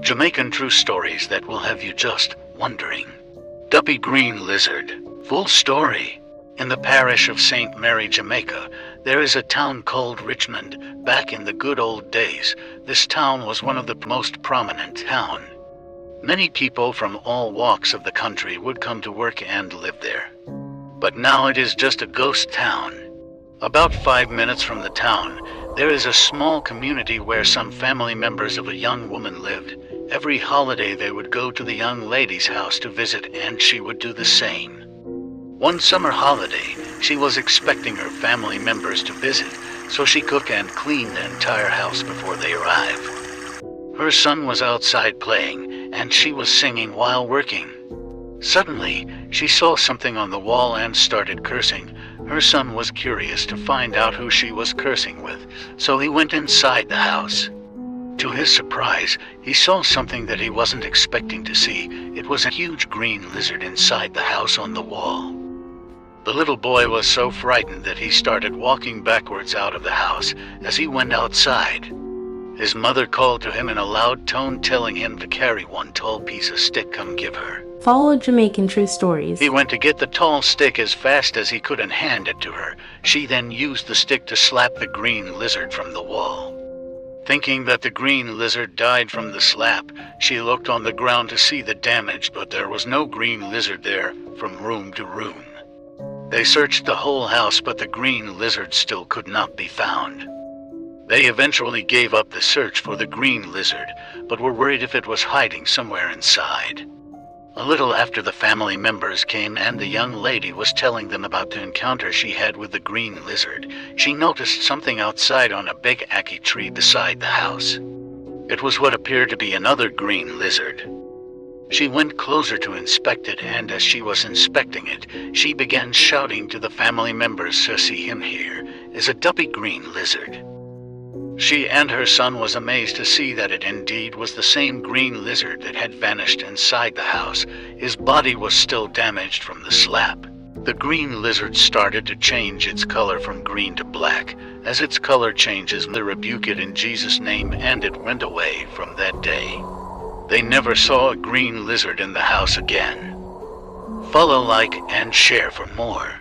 Jamaican true stories that will have you just wondering. Duppy Green Lizard. Full story. In the parish of St. Mary, Jamaica, there is a town called Richmond. Back in the good old days, this town was one of the most prominent towns. Many people from all walks of the country would come to work and live there. But now it is just a ghost town. About 5 minutes from the town, there is a small community where some family members of a young woman lived. Every holiday they would go to the young lady's house to visit, and she would do the same. One summer holiday, she was expecting her family members to visit, so she cooked and cleaned the entire house before they arrived. Her son was outside playing, and she was singing while working. Suddenly, she saw something on the wall and started cursing. Her son was curious to find out who she was cursing with, so he went inside the house. To his surprise, he saw something that he wasn't expecting to see. It was a huge green lizard inside the house on the wall. The little boy was so frightened that he started walking backwards out of the house. As he went outside, his mother called to him in a loud tone, telling him to carry one tall piece of stick come give her. Follow Jamaican True Stories. He went to get the tall stick as fast as he could and hand it to her. She then used the stick to slap the green lizard from the wall. Thinking that the green lizard died from the slap, she looked on the ground to see the damage, but there was no green lizard there from room to room. They searched the whole house, but the green lizard still could not be found. They eventually gave up the search for the green lizard, but were worried if it was hiding somewhere inside. A little after, the family members came and the young lady was telling them about the encounter she had with the green lizard. She noticed something outside on a big ackee tree beside the house. It was what appeared to be another green lizard. She went closer to inspect it, and as she was inspecting it, she began shouting to the family members to see him here is a Duppy Green Lizard. She and her son was amazed to see that it indeed was the same green lizard that had vanished inside the house. His body was still damaged from the slap. The green lizard started to change its color from green to black. As its color changes, they rebuke it in Jesus' name, and it went away from that day. They never saw a green lizard in the house again. Follow, like, and share for more.